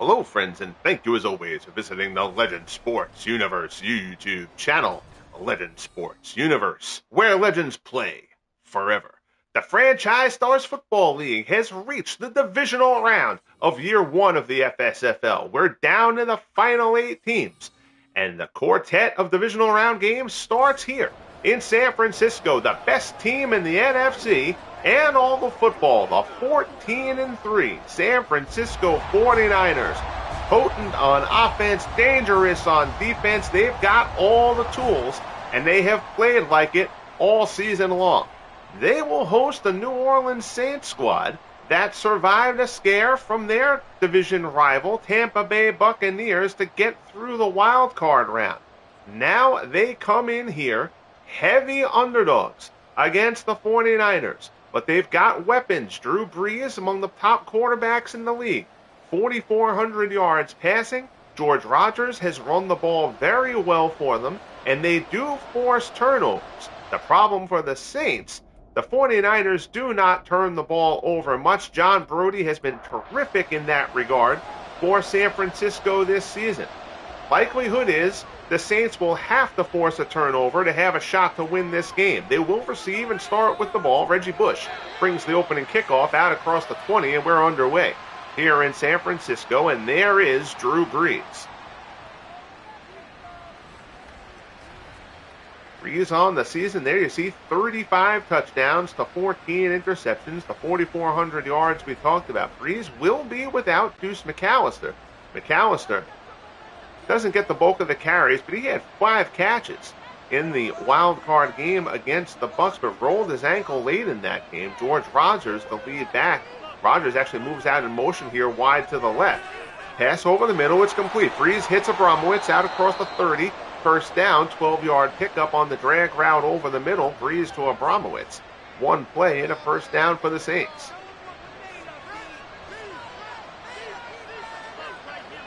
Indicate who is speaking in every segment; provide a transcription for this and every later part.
Speaker 1: Hello, friends, and thank you as always for visiting the Legend Sports Universe YouTube channel. Legend Sports Universe, where legends play forever. The Franchise Stars Football League has reached the divisional round of year one of the FSFL. We're down to the final 8 teams, and the quartet of divisional round games starts here in San Francisco. The best team in the NFC and all the football, the 14-3 San Francisco 49ers. Potent on offense, dangerous on defense. They've got all the tools, and they have played like it all season long. They will host the New Orleans Saints squad that survived a scare from their division rival, Tampa Bay Buccaneers, to get through the wild card round. Now they come in here heavy underdogs against the 49ers. But they've got weapons. Drew Brees, among the top quarterbacks in the league. 4,400 yards passing. George Rogers has run the ball very well for them, and they do force turnovers. The problem for the Saints, the 49ers do not turn the ball over much. John Brodie has been terrific in that regard for San Francisco this season. Likelihood is the Saints will have to force a turnover to have a shot to win this game. They will receive and start with the ball. Reggie Bush brings the opening kickoff out across the 20, and we're underway here in San Francisco, and there is Drew Brees. Brees on the season there, you see 35 touchdowns to 14 interceptions, the 4,400 yards we talked about. Brees will be without Deuce McAllister. McAllister doesn't get the bulk of the carries, but he had 5 catches in the wild card game against the Bucs, but rolled his ankle late in that game. George Rogers, the lead back. Rogers actually moves out in motion here wide to the left. Pass over the middle, it's complete. Brees hits Abramowitz out across the 30. First down, 12-yard pickup on the drag route over the middle. Brees to Abramowitz. One play and a first down for the Saints.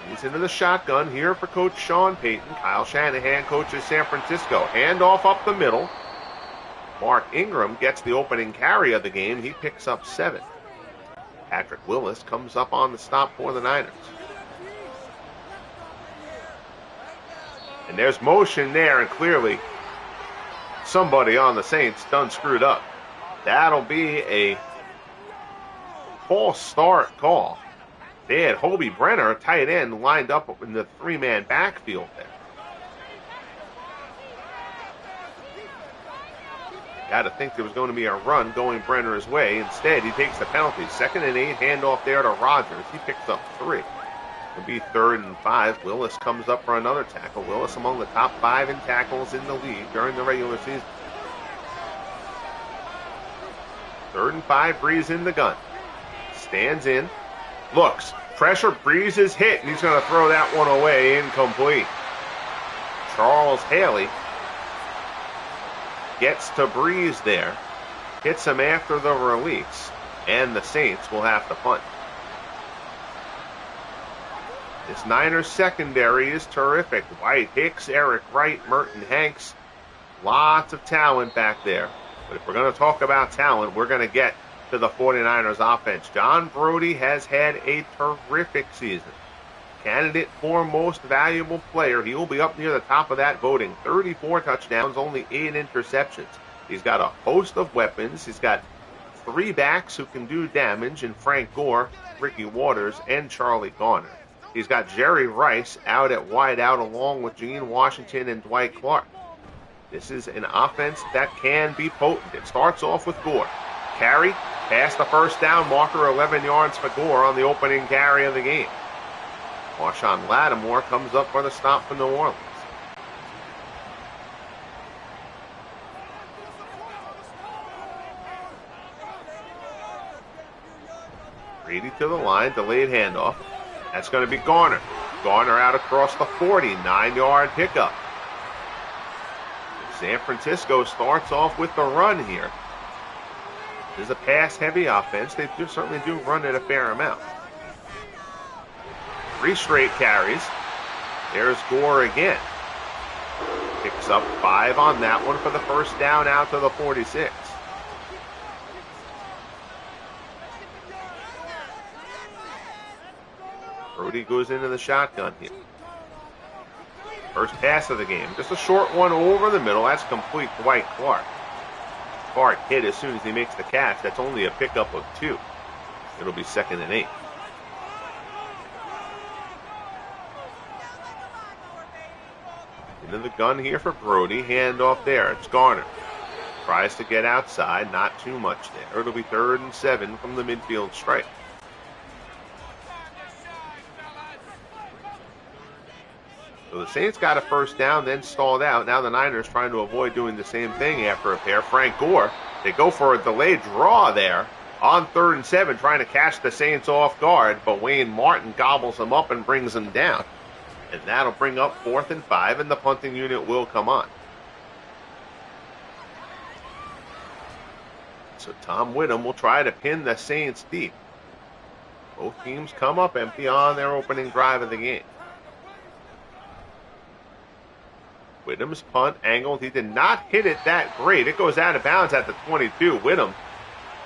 Speaker 1: He's into the shotgun here for Coach Sean Payton. Kyle Shanahan coaches San Francisco. Handoff up the middle. Mark Ingram gets the opening carry of the game. He picks up 7. Patrick Willis comes up on the stop for the Niners. And there's motion there, and clearly somebody on the Saints done screwed up. That'll be a false start call. They had Hobie Brenner, tight end, lined up in the 3-man backfield there. Got to think there was going to be a run going Brenner's way. Instead, he takes the penalty. 2nd and 8, handoff there to Rogers. He picks up 3. It'll be 3rd and 5. Willis comes up for another tackle. Willis among the top 5 in tackles in the league during the regular season. 3rd and 5, Brees in the gun. Stands in. Looks, pressure, Brees is hit, and he's going to throw that one away, incomplete. Charles Haley gets to Brees there, hits him after the release, and the Saints will have to punt. This Niners secondary is terrific. Dwight Hicks, Eric Wright, Merton Hanks, lots of talent back there. But if we're going to talk about talent, we're going to get to the 49ers offense. John Brodie has had a terrific season. Candidate for most valuable player. He will be up near the top of that voting. 34 touchdowns, only 8 interceptions. He's got a host of weapons. He's got 3 backs who can do damage in Frank Gore, Rickey Watters, and Charlie Garner. He's got Jerry Rice out at wide out along with Gene Washington and Dwight Clark. This is an offense that can be potent. It starts off with Gore. Carry, past the first down marker, 11 yards for Gore on the opening carry of the game. Marshawn Lattimore comes up for the stop for New Orleans. Brady to the line, delayed handoff. That's going to be Garner. Garner out across the 40, 9-yard pickup. San Francisco starts off with the run here. This is a pass-heavy offense. They certainly do run it a fair amount. 3 straight carries. There's Gore again. Picks up 5 on that one for the first down out to the 46. Brodie goes into the shotgun here. First pass of the game. Just a short one over the middle. That's complete. Dwight Clark. Clark hit as soon as he makes the catch. That's only a pickup of 2. It'll be 2nd and 8. Into the gun here for Brodie. Handoff there. It's Garner. Tries to get outside. Not too much there. It'll be 3rd and 7 from the midfield stripe. So the Saints got a first down, then stalled out. Now the Niners trying to avoid doing the same thing after a pair. Frank Gore, they go for a delayed draw there on 3rd and 7, trying to catch the Saints off guard, but Wayne Martin gobbles them up and brings them down. And that'll bring up 4th and 5, and the punting unit will come on. So Tom Whittam will try to pin the Saints deep. Both teams come up empty on their opening drive of the game. Whittam's punt angled. He did not hit it that great. It goes out of bounds at the 22. Whittam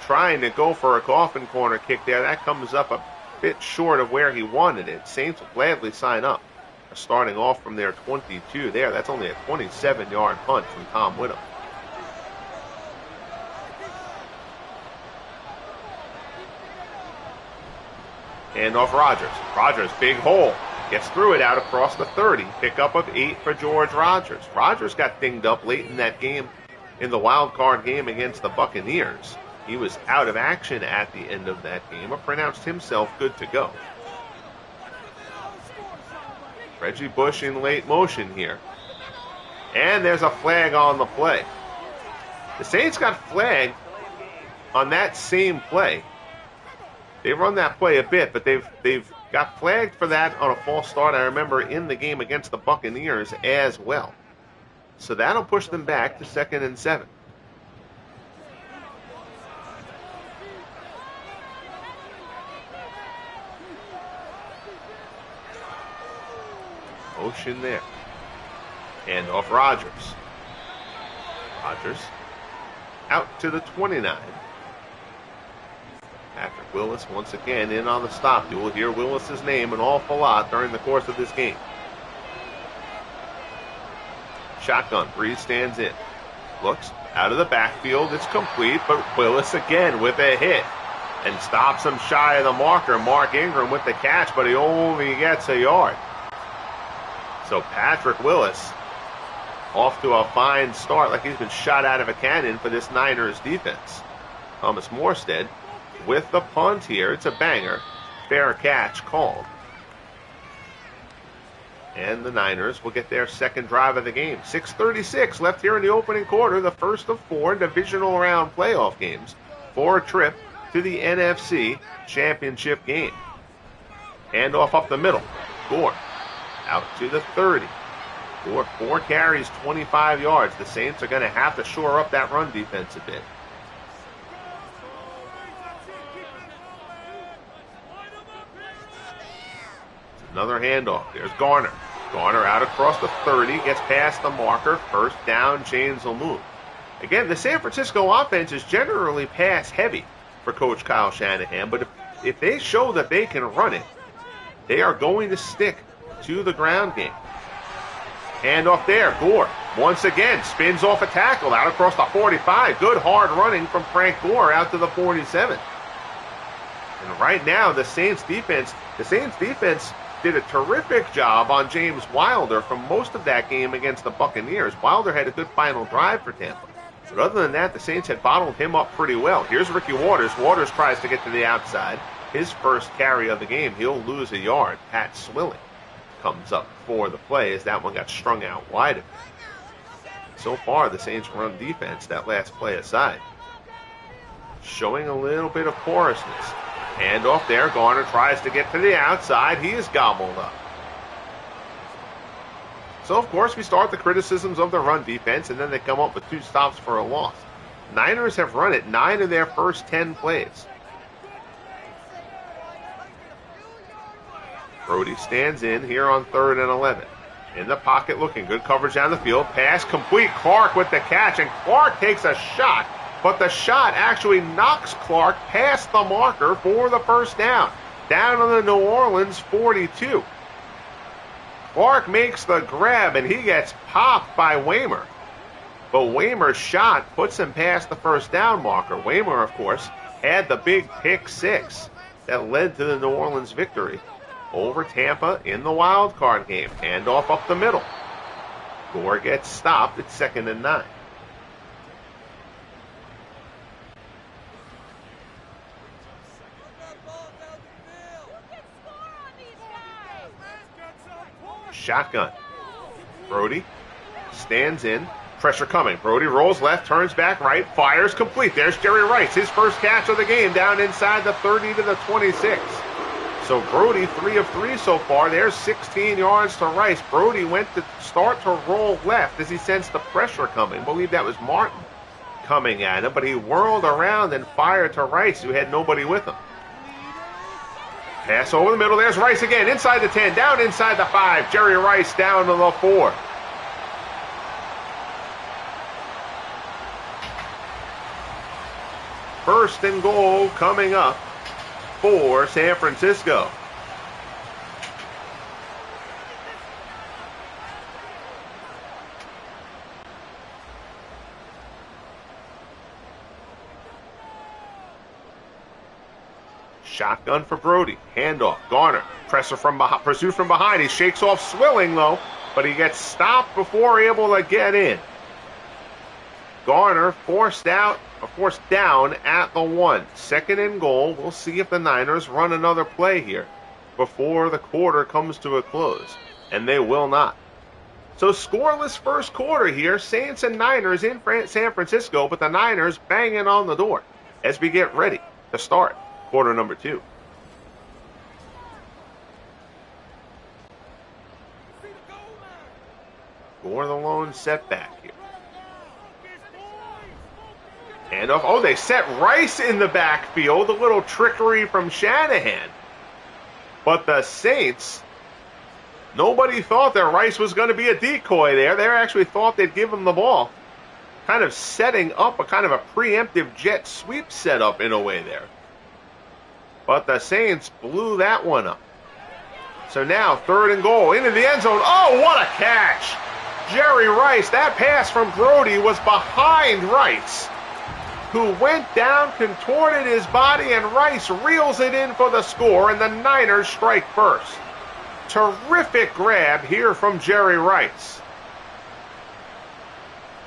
Speaker 1: trying to go for a coffin corner kick there. That comes up a bit short of where he wanted it. Saints will gladly sign up. Starting off from their 22 there. That's only a 27-yard punt from Tom Whittam. Handoff Rodgers. Rodgers, big hole. Gets through it out across the 30. Pickup of 8 for George Rodgers. Rodgers got dinged up late in that game, in the wild card game against the Buccaneers. He was out of action at the end of that game, but pronounced himself good to go. Reggie Bush in late motion here. And there's a flag on the play. The Saints got flagged on that same play. They run that play a bit, but they've got flagged for that on a false start, I remember, in the game against the Buccaneers as well. So that'll push them back to 2nd and 7. Motion there. Handoff Rodgers. Rodgers out to the 29. Patrick Willis once again in on the stop. You will hear Willis's name an awful lot during the course of this game. Shotgun. Brees stands in. Looks out of the backfield. It's complete, but Willis again with a hit. And stops him shy of the marker. Mark Ingram with the catch, but he only gets a yard. So Patrick Willis off to a fine start, like he's been shot out of a cannon for this Niners defense. Thomas Morstead with the punt here. It's a banger. Fair catch called. And the Niners will get their second drive of the game. 6:36 left here in the opening quarter, the first of 4 divisional round playoff games for a trip to the NFC Championship game. Handoff up the middle. Gore out to the 30. Gore 4 carries, 25 yards. The Saints are going to have to shore up that run defense a bit. Another handoff. There's Garner. Garner out across the 30. Gets past the marker. First down. Chains will move. Again, the San Francisco offense is generally pass heavy for Coach Kyle Shanahan. But if they show that they can run it, they are going to stick to the ground game. Handoff there. Gore once again spins off a tackle out across the 45. Good hard running from Frank Gore out to the 47. And right now, the Saints defense did a terrific job on James Wilder for most of that game against the Buccaneers. Wilder had a good final drive for Tampa. But other than that, the Saints had bottled him up pretty well. Here's Rickey Watters. Watters tries to get to the outside. His first carry of the game, he'll lose a yard. Pat Swilling comes up for the play as that one got strung out wide of him. So far, the Saints run defense, that last play aside, showing a little bit of porousness. Handoff there. Garner tries to get to the outside. He is gobbled up. So, of course, we start the criticisms of the run defense, and then they come up with 2 stops for a loss. Niners have run it 9 of their first 10 plays. Brodie stands in here on 3rd and 11. In the pocket looking. Good coverage down the field. Pass complete. Clark with the catch, and Clark takes a shot. But the shot actually knocks Clark past the marker for the first down. down on the New Orleans 42. Clark makes the grab, and he gets popped by Waymer. But Waymer's shot puts him past the first down marker. Waymer, of course, had the big pick six that led to the New Orleans victory over Tampa in the wild card game. Handoff up the middle. Gore gets stopped at 2nd and 9. Shotgun. Brodie stands in. Pressure coming. Brodie rolls left, turns back right, fires complete. There's Jerry Rice, his first catch of the game down inside the 30 to the 26. So Brodie 3 of 3 so far. There's 16 yards to Rice. Brodie went to start to roll left as he sensed the pressure coming. I believe that was Merton coming at him, but he whirled around and fired to Rice, who had nobody with him. Pass over the middle. There's Rice again. Inside the 10. Down inside the 5. Jerry Rice down to the 4. First and goal coming up for San Francisco. Shotgun for Brodie. Handoff. Garner. Pressure from behind. Pursuit from behind. He shakes off Swilling, though, but he gets stopped before able to get in. Garner forced down at the 1. 2nd and goal. We'll see if the Niners run another play here before the quarter comes to a close, and they will not. So scoreless first quarter here. Saints and Niners in San Francisco, but the Niners banging on the door as we get ready to start quarter number 2. Gore the lone setback here. Handoff. Oh, they set Rice in the backfield. A little trickery from Shanahan. But the Saints, nobody thought that Rice was going to be a decoy there. They actually thought they'd give him the ball. Kind of setting up a kind of a preemptive jet sweep setup in a way there. But the Saints blew that one up. So now 3rd and goal into the end zone. Oh, what a catch! Jerry Rice. That pass from Brodie was behind Rice, who went down, contorted his body, and Rice reels it in for the score, and the Niners strike first. Terrific grab here from Jerry Rice.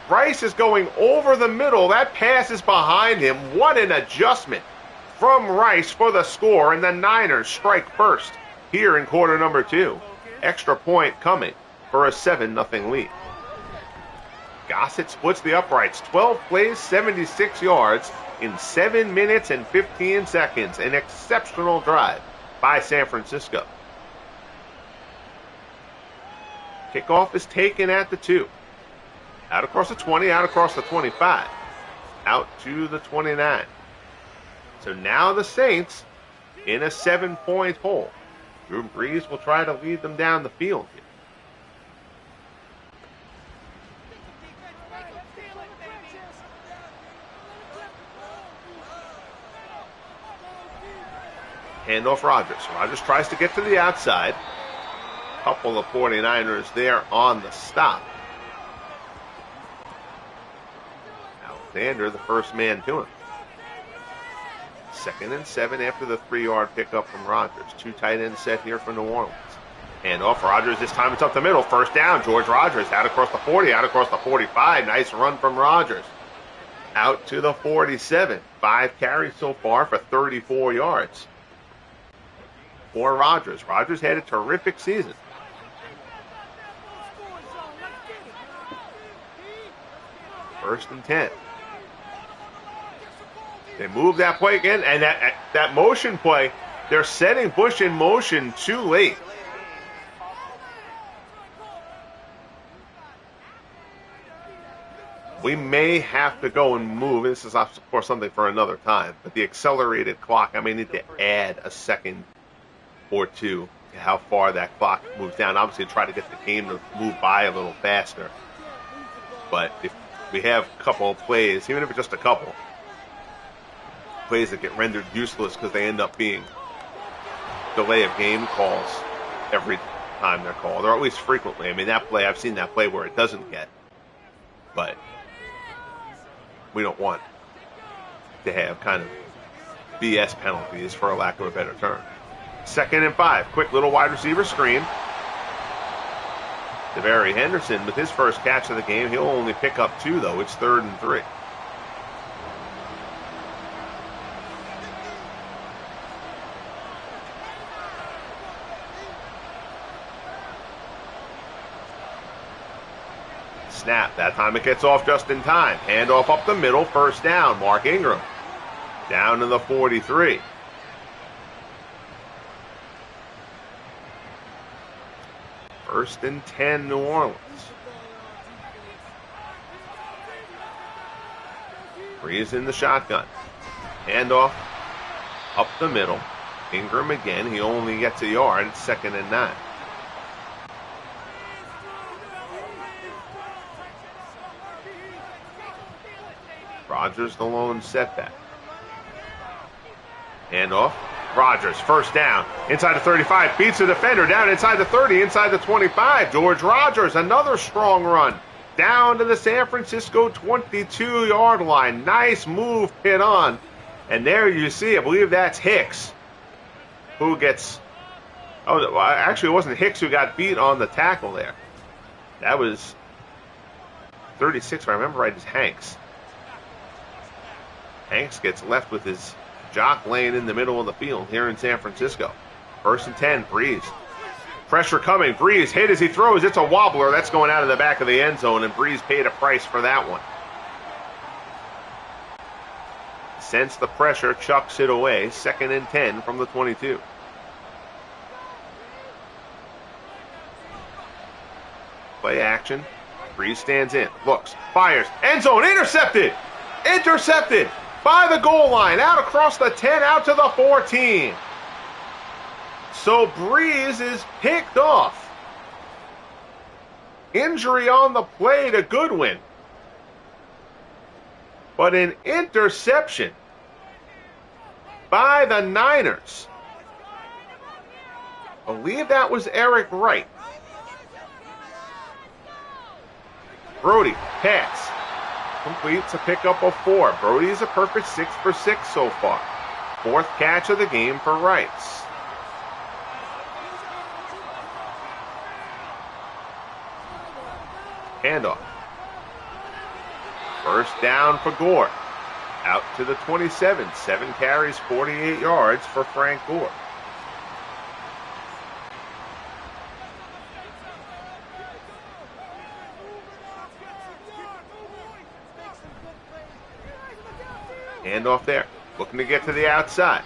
Speaker 1: Rice is going over the middle. That pass is behind him. What an adjustment from Rice for the score, and the Niners strike first here in quarter number 2. Extra point coming for a 7-0 lead. Gossett splits the uprights. 12 plays, 76 yards in 7 minutes and 15 seconds. An exceptional drive by San Francisco. Kickoff is taken at the 2. Out across the 20, out across the 25. Out to the 29. So now the Saints in a 7-point hole. Drew Brees will try to lead them down the field here. Handoff Rodgers. Rodgers tries to get to the outside. Couple of 49ers there on the stop. Alexander, the first man to him. 2nd and 7 after the 3-yard pickup from Rodgers. 2 tight ends set here for New Orleans. Handoff Rodgers. This time it's up the middle. First down. George Rodgers out across the 40, out across the 45. Nice run from Rodgers. Out to the 47. 5 carries so far for 34 yards. For Rodgers. Rodgers had a terrific season. First and 10. They move that play again, and that motion play, they're setting Bush in motion too late. We may have to go and move. This is, of course, something for another time. But the accelerated clock, I may need to add a second or two to how far that clock moves down. Obviously, try to get the game to move by a little faster. But if we have a couple of plays, even if it's just a couple, plays that get rendered useless because they end up being delay of game calls every time they're called, or at least frequently. I mean, that play, I've seen that play where it doesn't get, but we don't want to have kind of BS penalties, for a lack of a better term. 2nd and 5. Quick little wide receiver screen. DeVary Henderson with his first catch of the game. He'll only pick up 2, though. It's 3rd and 3. Snap. That time it gets off just in time. Handoff up the middle. First down. Mark Ingram. Down to the 43. First and 10, New Orleans. Brees in the shotgun. Handoff up the middle. Ingram again. He only gets a yard. It's 2nd and 9. Rodgers the lone setback. Handoff. Rodgers, first down. Inside the 35. Beats the defender. Down inside the 30. Inside the 25. George Rodgers, another strong run. Down to the San Francisco 22-yard line. Nice move, pit on. And there you see, I believe that's Hicks, who gets... Oh, actually, it wasn't Hicks who got beat on the tackle there. That was 36, if I remember right, is Hanks. Hanks gets left with his jock laying in the middle of the field here in San Francisco. 1st and 10, Brees. Pressure coming. Brees hit as he throws. It's a wobbler. That's going out of the back of the end zone, and Brees paid a price for that one. Sense the pressure, chucks it away. 2nd and 10 from the 22. Play action. Brees stands in, looks, fires, end zone, intercepted! Intercepted by the goal line, out across the 10, out to the 14. So Brees is picked off. Injury on the play to Goodwin. But an interception by the Niners. I believe that was Eric Wright. Brodie, pass. Completes a pickup of 4. Brodie is a perfect 6 for 6 so far. 4th catch of the game for Wright. Handoff. First down for Gore. Out to the 27. 7 carries, 48 yards for Frank Gore. Handoff there. Looking to get to the outside.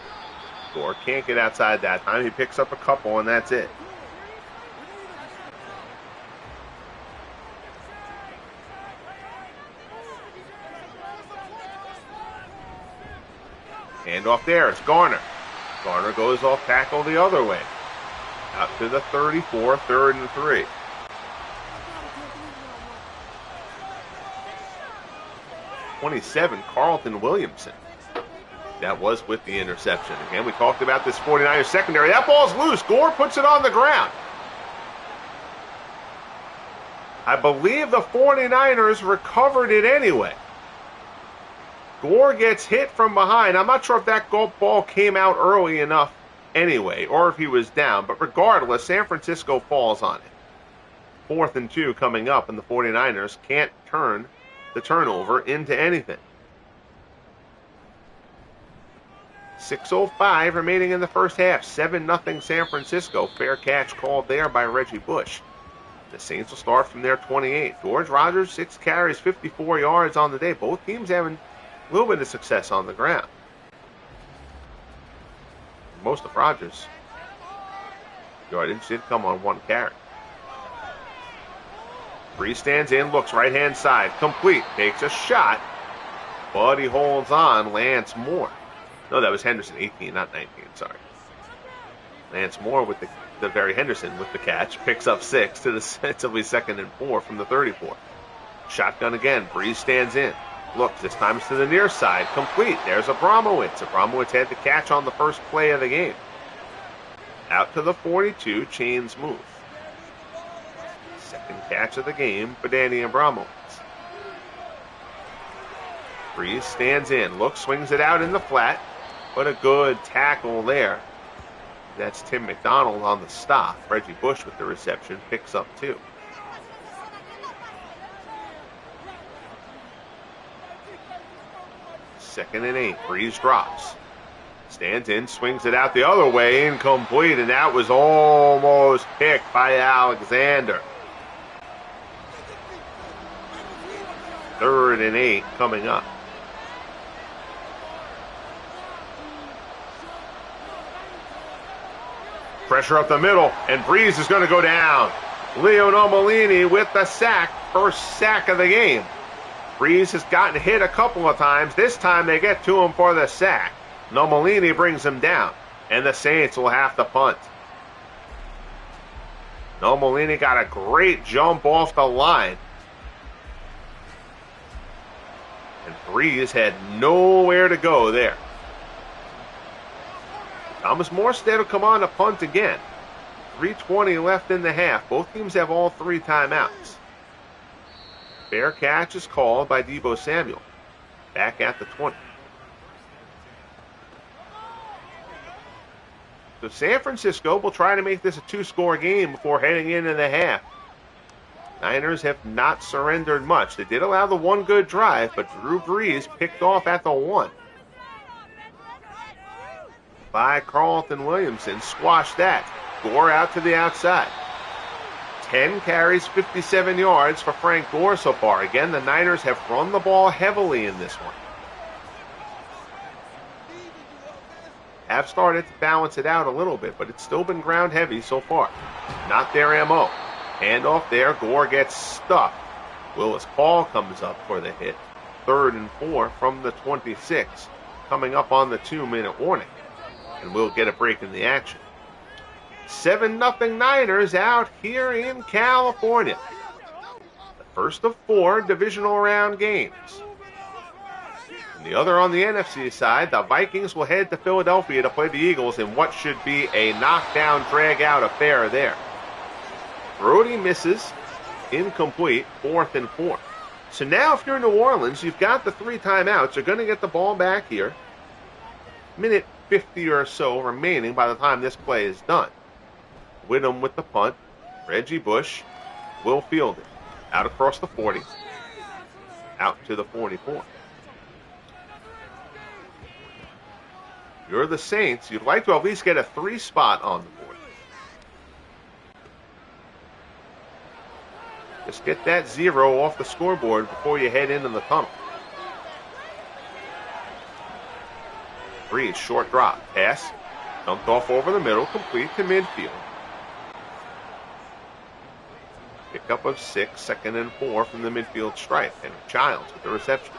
Speaker 1: Gore can't get outside that time. He picks up a couple, and that's it. Handoff there. It's Garner. Garner goes off tackle the other way. Out to the 34, 3rd and 3. Carlton Williamson. That was with the interception. Again, we talked about this 49ers secondary. That ball's loose. Gore puts it on the ground. I believe the 49ers recovered it anyway. Gore gets hit from behind. I'm not sure if that ball came out early enough anyway, or if he was down. But regardless, San Francisco falls on it. 4th and 2 coming up, and the 49ers can't turn the turnover into anything. 6:05 remaining in the first half. 7-0 San Francisco. Fair catch called there by Reggie Bush. The Saints will start from their 28. George Rodgers, 6 carries, 54 yards on the day. Both teams having a little bit of success on the ground. Most of Rodgers' yardage did come on 1 carry. Brees stands in, looks right-hand side. Complete. Takes a shot. But he holds on. Lance Moore. No, that was Henderson. 18, not 19. Sorry. Lance Moore with the very Henderson with the catch. Picks up 6 to the it'll be 2nd and 4 from the 34. Shotgun again. Brees stands in. Looks. This time it's to the near side. Complete. There's Abramowitz. Abramowitz had the catch on the first play of the game. Out to the 42, chains move. Second catch of the game for Danny Abramowitz. Brees stands in, looks, swings it out in the flat. What a good tackle there. That's Tim McDonald on the stop. Reggie Bush with the reception, picks up 2. Second and 8, Brees drops. Stands in, swings it out the other way, incomplete, and that was almost picked by Alexander. 3rd and 8 coming up. Pressure up the middle, and Brees is going to go down. Leo Nomolini with the sack, first sack of the game. Brees has gotten hit a couple of times. This time they get to him for the sack. Nomolini brings him down, and the Saints will have to punt. Nomolini got a great jump off the line. And Brees had nowhere to go there. Thomas Morstead will come on to punt again. 3:20 left in the half. Both teams have all 3 timeouts. Fair catch is called by Deebo Samuel. Back at the 20. So San Francisco will try to make this a 2-score game before heading into the half. Niners have not surrendered much. They did allow the 1 good drive, but Drew Brees picked off at the 1. By Carlton Williamson, squashed that. Gore out to the outside. 10 carries, 57 yards for Frank Gore so far. Again, the Niners have run the ball heavily in this one. Have started to balance it out a little bit, but it's still been ground heavy so far. Not their MO. Handoff there, Gore gets stuck. Willis Paul comes up for the hit. 3rd and 4 from the 26, coming up on the 2-minute warning. And we'll get a break in the action. 7-0 Niners out here in California. The first of 4 divisional round games. And the other on the NFC side, the Vikings will head to Philadelphia to play the Eagles in what should be a knockdown, drag-out affair there. Brodie misses, incomplete, 4th and 4. So now if you're in New Orleans, you've got the 3 timeouts. You're going to get the ball back here. Minute 50 or so remaining by the time this play is done. Whittam with the punt. Reggie Bush will field it. Out across the 40. Out to the 44. You're the Saints. You'd like to at least get a 3 spot on the board. Just get that 0 off the scoreboard before you head into the tunnel. Brees, short drop. Pass. Dumped off over the middle. Complete to midfield. Pickup of 6. 2nd and 4 from the midfield stripe. Henry Childs with the reception.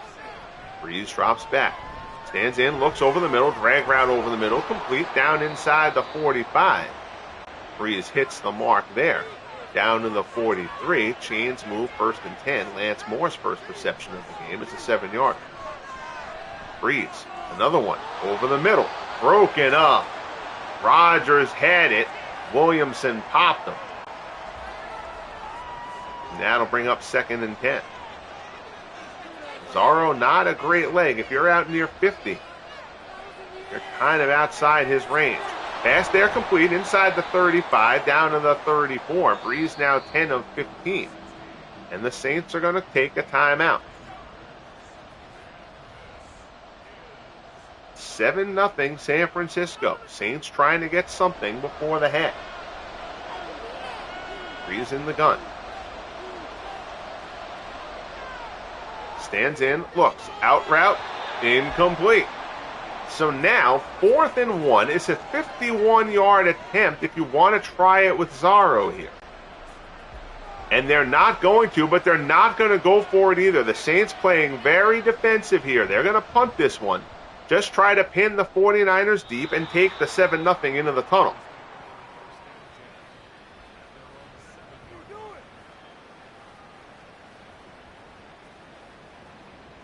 Speaker 1: Brees drops back. Stands in. Looks over the middle. Drag route over the middle. Complete. Down inside the 45. Brees hits the mark there. Down to the 43. Chains move 1st and 10. Lance Moore's first reception of the game. It's a 7-yarder. Brees. Another one. Over the middle. Broken up. Rodgers had it. Williamson popped him. And that'll bring up 2nd and 10. Zorro, not a great leg. If you're out near 50, you're kind of outside his range. Pass there complete inside the 35, down to the 34. Brees now 10 of 15. And the Saints are going to take a timeout. 7-0 San Francisco. Saints trying to get something before the half. Brees in the gun. Stands in, looks, out route, incomplete. So now, 4th and 1. It's a 51-yard attempt if you want to try it with Zorro here. And they're not going to, but they're not going to go for it either. The Saints playing very defensive here. They're going to punt this one. Just try to pin the 49ers deep and take the 7-0 into the tunnel.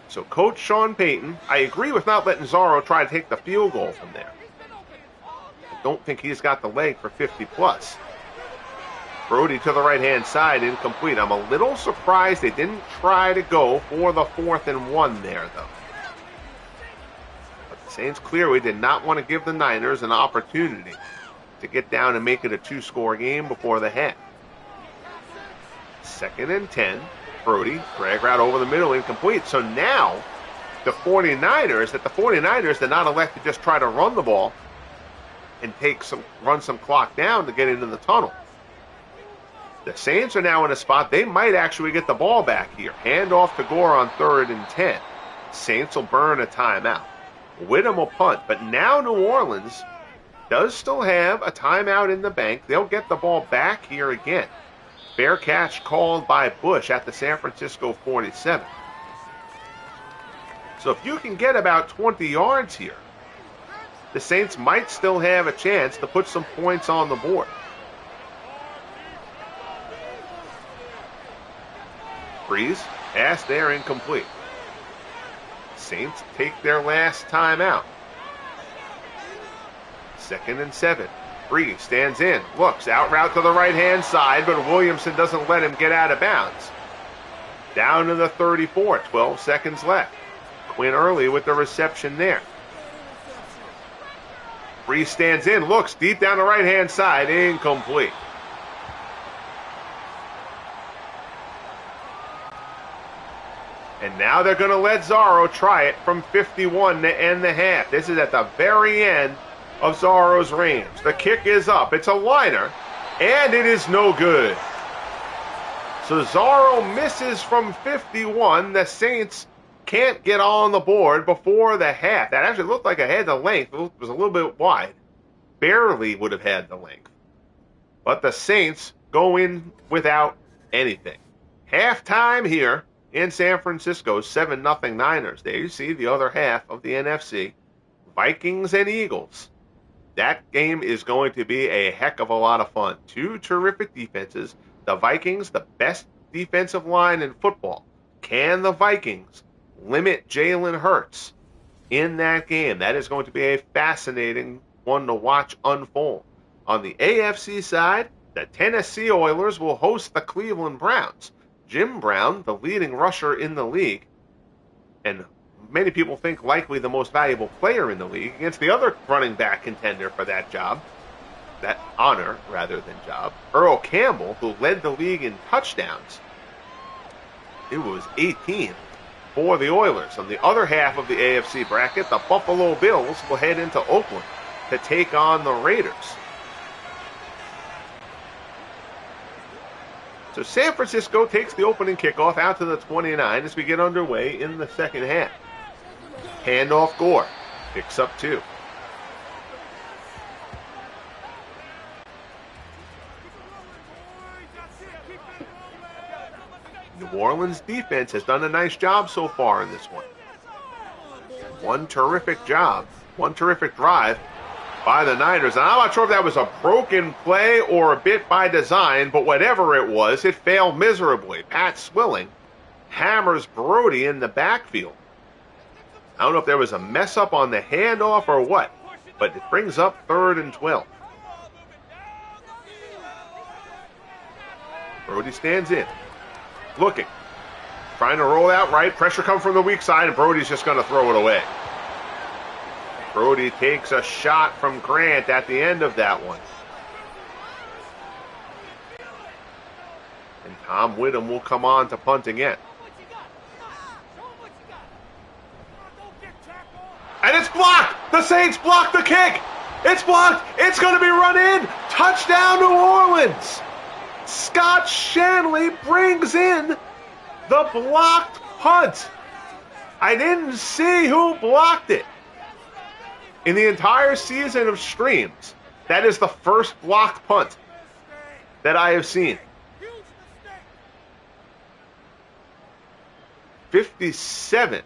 Speaker 1: So Coach Sean Payton, I agree with not letting Zorro try to take the field goal from there. don't think he's got the leg for 50-plus. Brodie to the right-hand side, incomplete. I'm a little surprised they didn't try to go for the 4th and 1 there, though. But the Saints clearly did not want to give the Niners an opportunity to get down and make it a 2-score game before the half. 2nd and 10. Brodie, drag route over the middle, incomplete. So now the 49ers did not elect to just try to run the ball and run some clock down to get into the tunnel. The Saints are now in a spot they might actually get the ball back here. Hand off to Gore on 3rd and 10. Saints will burn a timeout. Whittam will punt, but now New Orleans does still have a timeout in the bank. They'll get the ball back here again. Fair catch called by Bush at the San Francisco 47. So if you can get about 20 yards here, the Saints might still have a chance to put some points on the board. Brees, pass there, incomplete. Saints take their last timeout. 2nd and 7. Brees stands in, looks, out route to the right-hand side, but Williamson doesn't let him get out of bounds. Down to the 34, 12 seconds left. Quinn early with the reception there. Brees stands in, looks, deep down the right-hand side, incomplete. And now they're going to let Zorro try it from 51 to end the half. This is at the very end of Zorro's range. The kick is up. It's a liner, and it is no good. So Zorro misses from 51. The Saints can't get on the board before the half. That actually looked like it had the length. It was a little bit wide. Barely would have had the length. But the Saints go in without anything. Halftime here in San Francisco, 7-0 Niners. There you see the other half of the NFC. Vikings and Eagles. That game is going to be a heck of a lot of fun. Two terrific defenses. The Vikings, the best defensive line in football. Can the Vikings limit Jalen Hurts in that game? That is going to be a fascinating one to watch unfold. On the AFC side, the Tennessee Oilers will host the Cleveland Browns. Jim Brown, the leading rusher in the league, and many people think likely the most valuable player in the league, against the other running back contender for that job, that honor rather than job, Earl Campbell, who led the league in touchdowns. It was 18 for the Oilers. On the other half of the AFC bracket, the Buffalo Bills will head into Oakland to take on the Raiders. So San Francisco takes the opening kickoff out to the 29 as we get underway in the second half. Handoff Gore. Picks up 2. New Orleans defense has done a nice job so far in this one. One terrific job, one terrific drive by the Niners. And I'm not sure if that was a broken play or a bit by design, but whatever it was, it failed miserably. Pat Swilling hammers Brodie in the backfield. I don't know if there was a mess up on the handoff or what, but it brings up 3rd and 12. Brodie stands in, looking, trying to roll out right. Pressure comes from the weak side, and Brodie's just going to throw it away. Brodie takes a shot from Grant at the end of that one. And Tom Whittam will come on to punt again. And it's blocked! The Saints block the kick! It's blocked! It's going to be run in! Touchdown, New Orleans! Scott Shanley brings in the blocked punt. I didn't see who blocked it. In the entire season of streams, that is the first blocked punt that I have seen. 57.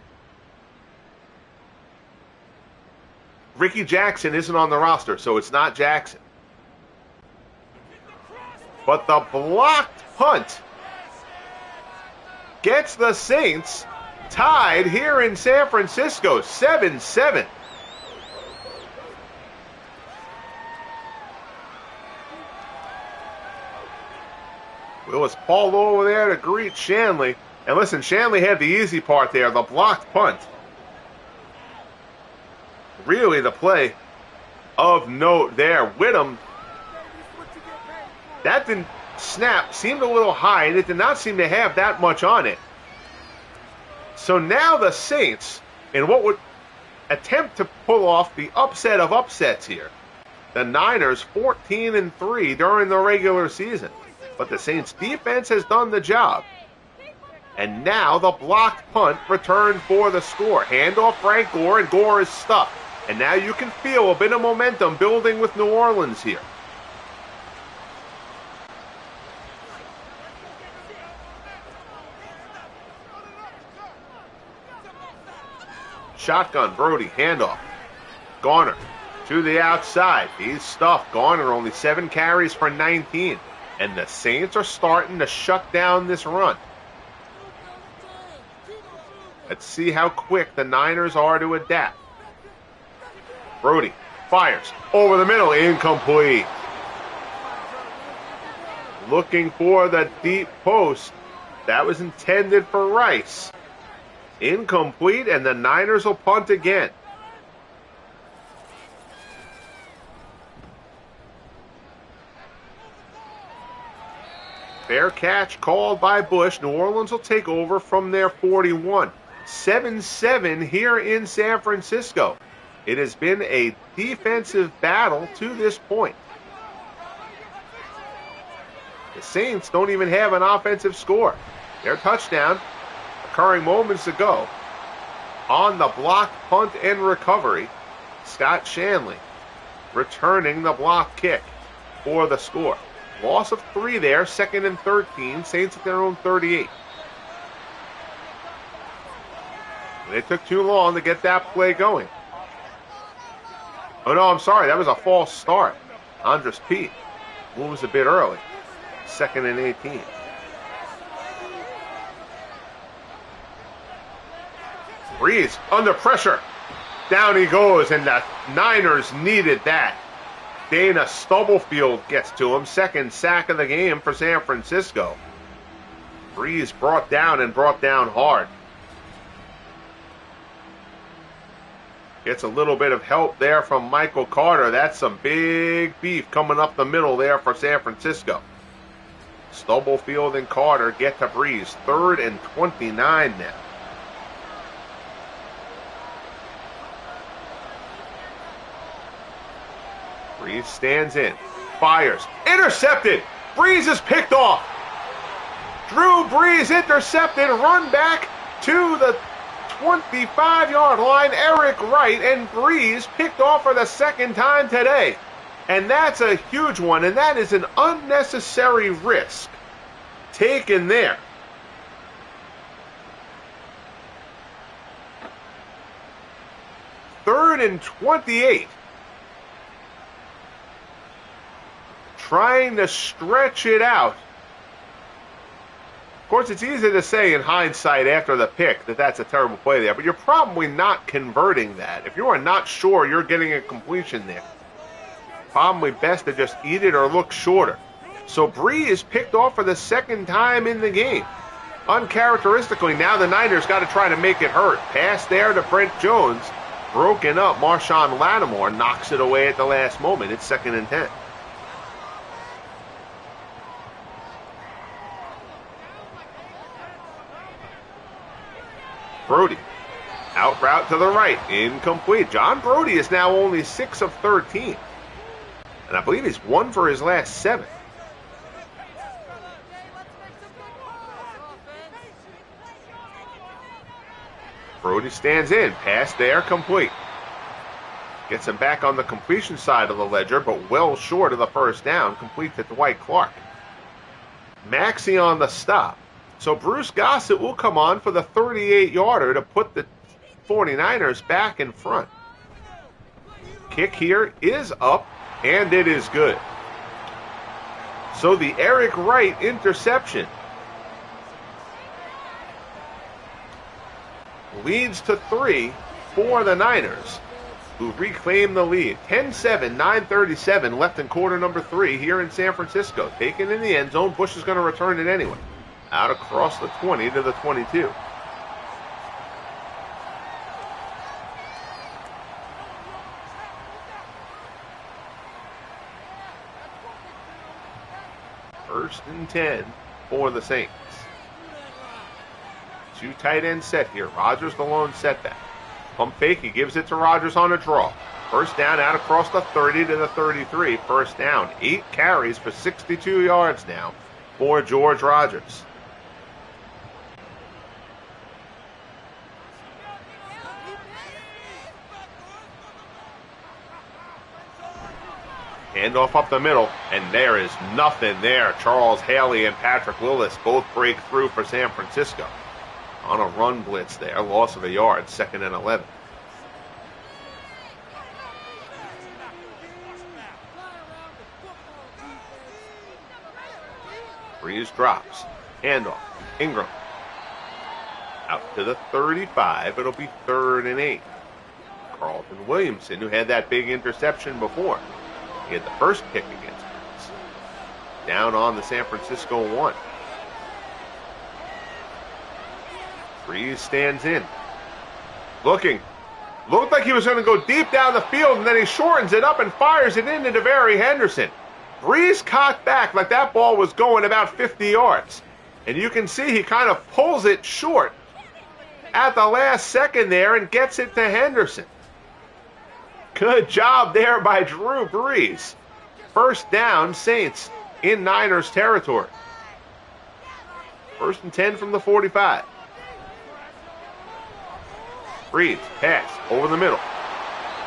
Speaker 1: Ricky Jackson isn't on the roster, so it's not Jackson. But the blocked punt gets the Saints tied here in San Francisco, 7-7. Willis pulled over there to greet Shanley. And listen, Shanley had the easy part there, the blocked punt. Really the play of note there. Whittam, that didn't snap, seemed a little high, and it did not seem to have that much on it. So now the Saints, in what would attempt to pull off the upset of upsets here. The Niners 14-3 during the regular season. But the Saints defense has done the job. And now the blocked punt returned for the score. Handoff Frank Gore, and Gore is stuck. And now you can feel a bit of momentum building with New Orleans here. Shotgun, Brodie, handoff. Garner to the outside. He's stuffed. Garner only 7 carries for 19. And the Saints are starting to shut down this run. Let's see how quick the Niners are to adapt. Brodie fires over the middle, incomplete. Looking for the deep post. That was intended for Rice. Incomplete, and the Niners will punt again. Fair catch called by Bush. New Orleans will take over from their 41. 7-7 here in San Francisco. It has been a defensive battle to this point. The Saints don't even have an offensive score. Their touchdown occurring moments ago on the blocked punt and recovery. Scott Shanley returning the block kick for the score. Loss of 3 there, 2nd and 13. Saints at their own 38. It took too long to get that play going. Oh no, I'm sorry, that was a false start. Andres Pete moves a bit early. 2nd and 18. Brees under pressure. Down he goes, and the Niners needed that. Dana Stubblefield gets to him. 2nd sack of the game for San Francisco. Brees brought down hard. Gets a little bit of help there from Michael Carter. That's some big beef coming up the middle there for San Francisco. Stubblefield and Carter get to Brees. 3rd and 29 now. Brees stands in, fires, intercepted. Brees is picked off. Drew Brees intercepted, run back to the 25-yard line. Eric Wright, and Brees picked off for the 2nd time today. And that's a huge one, and that is an unnecessary risk taken there. Third and 28. Trying to stretch it out. Of course, it's easy to say in hindsight after the pick that that's a terrible play there, but you're probably not converting that. If you are not sure you're getting a completion there, probably best to just eat it or look shorter. So Brees picked off for the 2nd time in the game. Uncharacteristically, now the Niners got to try to make it hurt. Pass there to Brent Jones. Broken up. Marshawn Lattimore knocks it away at the last moment. It's 2nd and 10. Brodie, out route to the right, incomplete. John Brodie is now only 6 of 13. And I believe he's 1 for his last 7. Brodie stands in, pass there, complete. Gets him back on the completion side of the ledger, but well short of the 1st down, complete to Dwight Clark. Maxey on the stop. So Bruce Gossett will come on for the 38-yarder to put the 49ers back in front. Kick here is up, and it is good. So the Eric Wright interception leads to 3 for the Niners. who reclaimed the lead. 10-7, 9:37 left in quarter number 3 here in San Francisco. Taken in the end zone. Bush is going to return it anyway. Out across the 20 to the 22. First and 10 for the Saints. 2 tight end set here. Rodgers the lone setback. Pump fake, he gives it to Rodgers on a draw. First down out across the 30 to the 33. First down. 8 carries for 62 yards now for George Rodgers. Handoff up the middle, and there is nothing there. Charles Haley and Patrick Willis both break through for San Francisco. On a run blitz there, loss of a yard, 2nd and 11. Brees drops. Handoff. Ingram. Out to the 35. It'll be 3rd and 8. Carlton Williamson, who had that big interception before. He had the first pick against Brees. Down on the San Francisco 1. Brees stands in. Looking. Looked like he was going to go deep down the field, and then he shortens it up and fires it into Daveri Henderson. Brees cocked back like that ball was going about 50 yards. And you can see he kind of pulls it short at the last second there and gets it to Henderson. Good job there by Drew Brees. First down, Saints in Niners territory. 1st and 10 from the 45. Brees, pass, over the middle.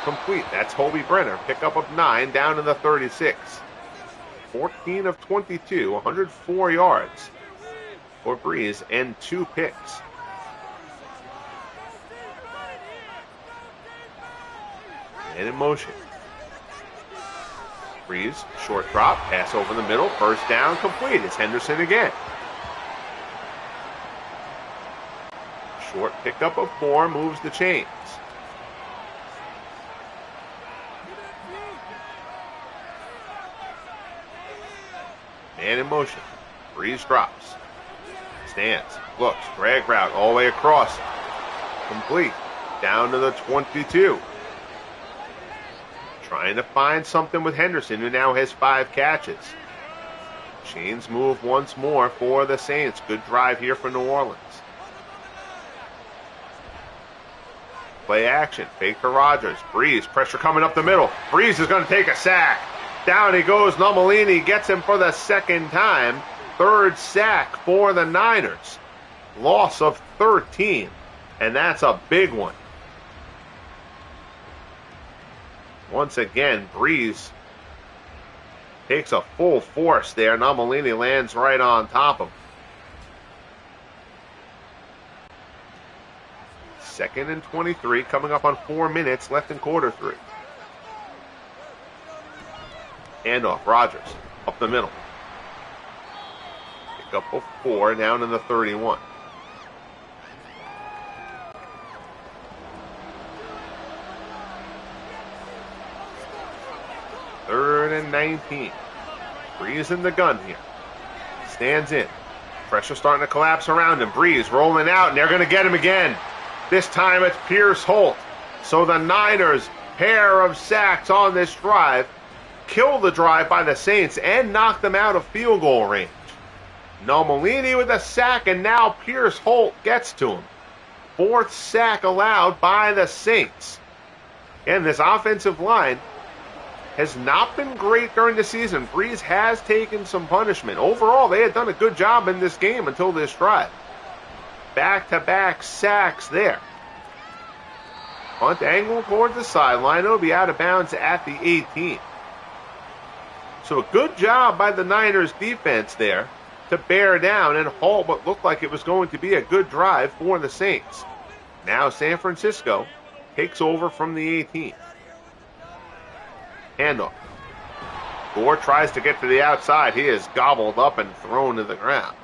Speaker 1: Complete, that's Hobie Brenner. Pickup of 9 down to the 36. 14 of 22, 104 yards for Brees and 2 picks. And in motion. Brees, short drop, pass over the middle, first down, complete. It's Henderson again. Short pickup of 4, moves the chains. Man in motion. Brees drops. Stands, looks, drag route all the way across. Complete. Down to the 22. Trying to find something with Henderson, who now has 5 catches. Chains move once more for the Saints. Good drive here for New Orleans. Play action. Fake to Rodgers. Brees. Pressure coming up the middle. Brees is going to take a sack. Down he goes. Nummolini gets him for the 2nd time. 3rd sack for the Niners. Loss of 13. And that's a big one. Once again, Brees takes a full force there. Nummolini lands right on top of him. 2nd and 23, coming up on 4 minutes left in quarter 3. Handoff, Rodgers, up the middle. Pick up of 4, down in the 31. Third and 19. Brees in the gun here. Stands in. Pressure starting to collapse around him. Brees rolling out, and they're going to get him again. This time it's Pierce Holt. So the Niners, pair of sacks on this drive, kill the drive by the Saints and knock them out of field goal range. Nummolini with a sack, and now Pierce Holt gets to him. 4th sack allowed by the Saints. And this offensive line has not been great during the season. Brees has taken some punishment. Overall, they had done a good job in this game until this drive. Back-to-back sacks there. Punt angle towards the sideline. It'll be out of bounds at the 18. So a good job by the Niners defense there to bear down and halt what looked like it was going to be a good drive for the Saints. Now San Francisco takes over from the 18. Handoff. Gore tries to get to the outside. He is gobbled up and thrown to the ground.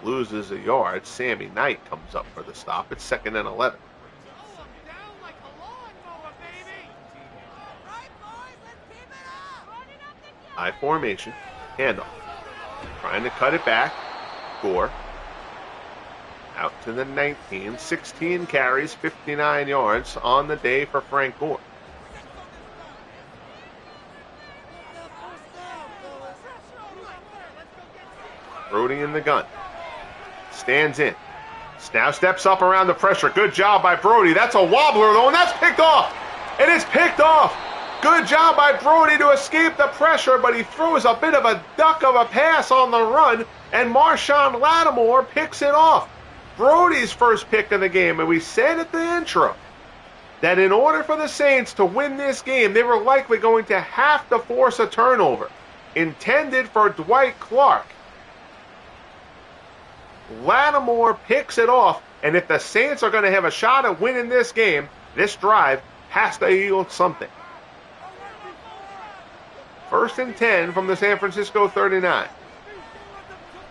Speaker 1: Loses a yard. Sammy Knight comes up for the stop. It's 2nd and 11. I formation. Handoff. Trying to cut it back. Gore. Out to the 19. 16 carries, 59 yards on the day for Frank Gore. Brodie in the gun. Stands in. Now steps up around the pressure. Good job by Brodie. That's a wobbler, though, and that's picked off. It is picked off. Good job by Brodie to escape the pressure, but he throws a bit of a duck of a pass on the run, and Marshawn Lattimore picks it off. Brodie's first pick of the game, and we said at the intro that in order for the Saints to win this game, they were likely going to have to force a turnover intended for Dwight Clark. Lattimore picks it off, and if the Saints are going to have a shot at winning this game, this drive has to yield something. 1st and 10 from the San Francisco 39.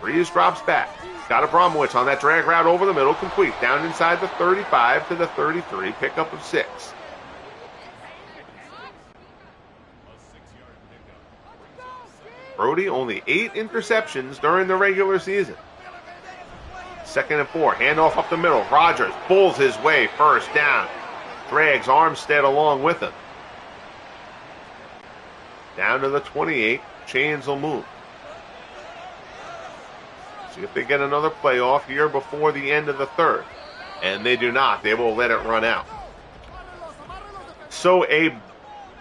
Speaker 1: Brees drops back. Got Abramowitz on that drag route over the middle, complete. Down inside the 35 to the 33, pickup of 6. Brodie only 8 interceptions during the regular season. 2nd and 4, handoff up the middle. Rodgers pulls his way, first down. Drags Armstead along with him. Down to the 28, chains will move. See if they get another playoff here before the end of the 3rd. And they do not. They will let it run out. So a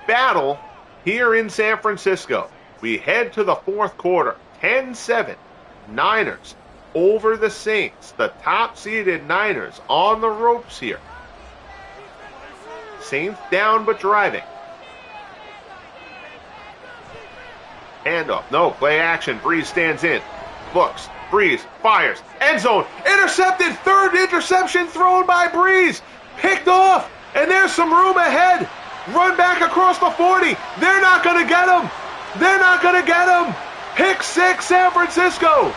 Speaker 1: battle here in San Francisco. We head to the 4th quarter. 10-7. Niners over the Saints. The top-seeded Niners on the ropes here. Saints down but driving. Handoff. No, play action. Brees stands in. Looks. Brees fires. End zone. Intercepted. 3rd interception thrown by Brees. Picked off. And there's some room ahead. Run back across the 40. They're not going to get him. They're not going to get him. Pick 6, San Francisco.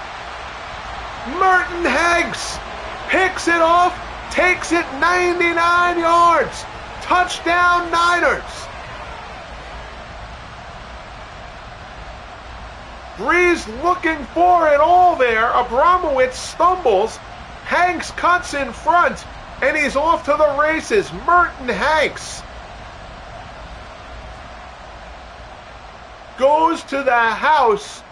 Speaker 1: Merton Higgs picks it off. Takes it 99 yards. Touchdown Niners. Brees looking for it all there. Abramowitz stumbles. Hanks cuts in front, and he's off to the races. Merton Hanks goes to the house,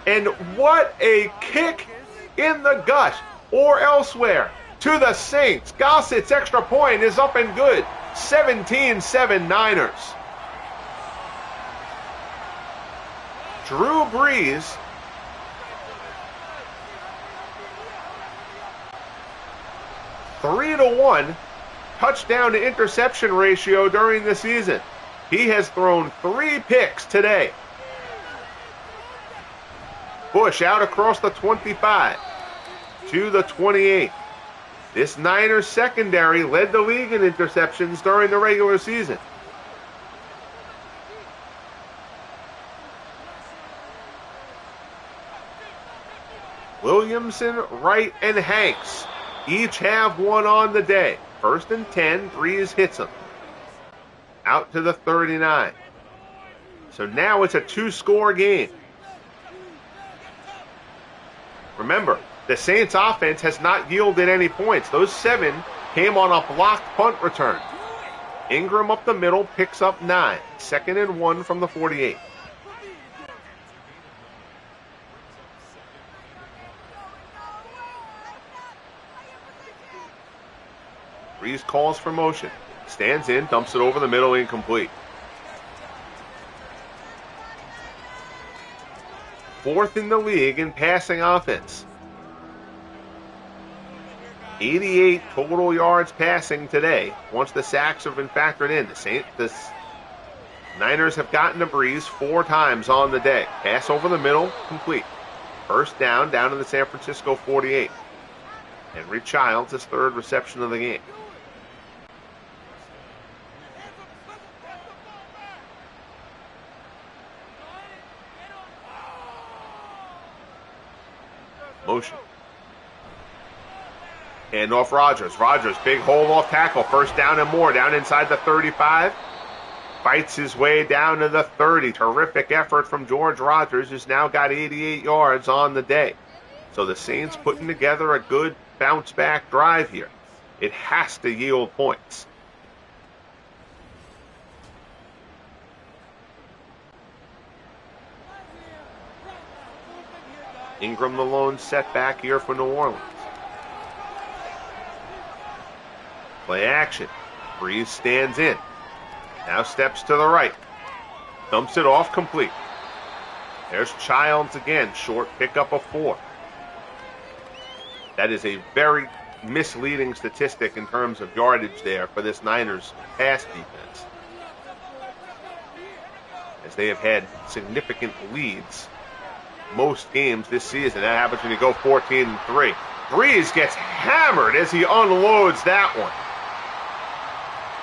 Speaker 1: and what a kick in the gut or elsewhere to the Saints. Gossett's extra point is up and good. 17-7 Niners. Drew Brees (3-1) touchdown to interception ratio during the season. He has thrown 3 picks today. Bush out across the 25 to the 28. This Niners secondary led the league in interceptions during the regular season. Williamson, Wright, and Hanks each have one on the day. 1st and 10, Brees hits him. Out to the 39. So now it's a 2-score game. Remember, the Saints offense has not yielded any points. Those 7 came on a blocked punt return. Ingram up the middle picks up 9. 2nd and 1 from the 48. Brees calls for motion. Stands in, dumps it over the middle, incomplete. 4th in the league in passing offense. 88 total yards passing today, once the sacks have been factored in. The Niners have gotten to Brees 4 times on the day. Pass over the middle, complete. 1st down to the San Francisco 48. Henry Childs, his 3rd reception of the game. Motion. Hand off Rodgers. Rodgers, big hole off tackle. 1st down and more. Down inside the 35. fights his way down to the 30. Terrific effort from George Rogers, who's now got 88 yards on the day. So the Saints putting together a good bounce-back drive here. It has to yield points. Ingram the lone setback here for New Orleans. Play action. Brees stands in. Now steps to the right. Dumps it off complete. There's Childs again. Short pickup of 4. That is a very misleading statistic in terms of yardage there for this Niners pass defense, as they have had significant leads most games this season. That happens when you go 14-3. Brees gets hammered as he unloads that one.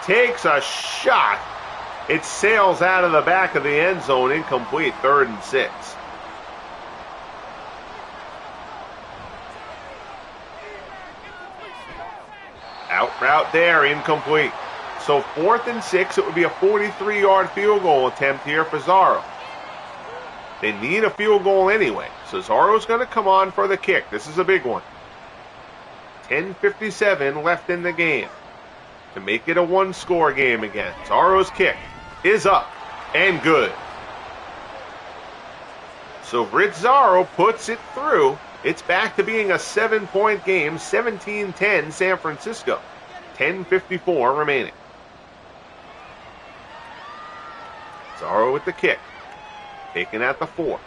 Speaker 1: Takes a shot. It sails out of the back of the end zone, incomplete, 3rd and 6. Out route there, incomplete. So 4th and 6, it would be a 43-yard field goal attempt here for Zorro. They need a field goal anyway, so Zorro's going to come on for the kick. This is a big one. 10:57 left in the game to make it a one-score game again. Zorro's kick is up and good. So Rich Zorro puts it through. It's back to being a 7-point game, 17-10 San Francisco. 10:54 remaining. Zorro with the kick. Taken at the 4.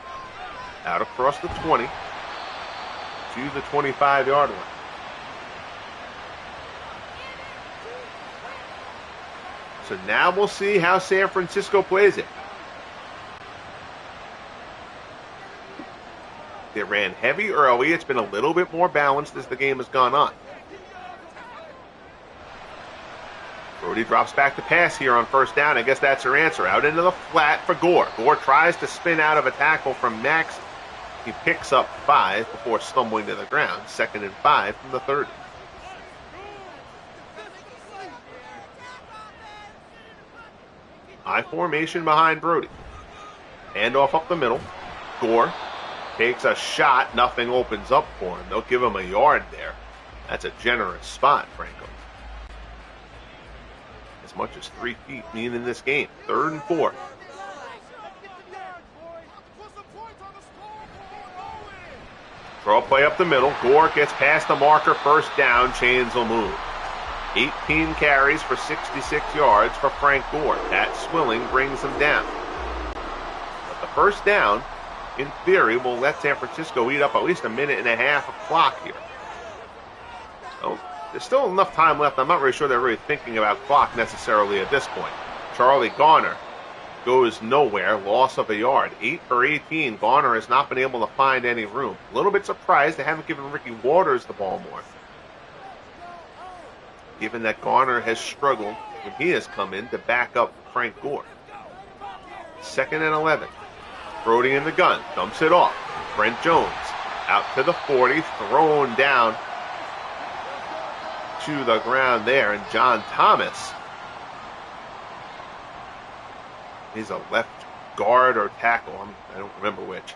Speaker 1: Out across the 20 to the 25-yard line. So now we'll see how San Francisco plays it. They ran heavy early. It's been a little bit more balanced as the game has gone on. Brodie drops back to pass here on 1st down. I guess that's her answer. Out into the flat for Gore. Gore tries to spin out of a tackle from Max. He picks up 5 before stumbling to the ground. 2nd and 5 from the 30. High formation behind Brodie. Handoff up the middle. Gore takes a shot. Nothing opens up for him. They'll give him a yard there. That's a generous spot, Franco. As much as 3 feet mean in this game. 3rd and 4. Draw play up the middle. Gore gets past the marker. 1st down. Chains will move. 18 carries for 66 yards for Frank Gore. That Swilling brings him down. But the 1st down, in theory, will let San Francisco eat up at least a minute and a half of clock here. So there's still enough time left. I'm not really sure they're really thinking about clock necessarily at this point. Charlie Garner goes nowhere. Loss of a yard. 8 for 18. Garner has not been able to find any room. A little bit surprised they haven't given Rickey Watters the ball more, given that Garner has struggled when he has come in to back up Frank Gore. 2nd and 11. Brodie in the gun. Dumps it off. Brent Jones out to the 40. Thrown down to the ground there. And John Thomas is a left guard or tackle. I don't remember which.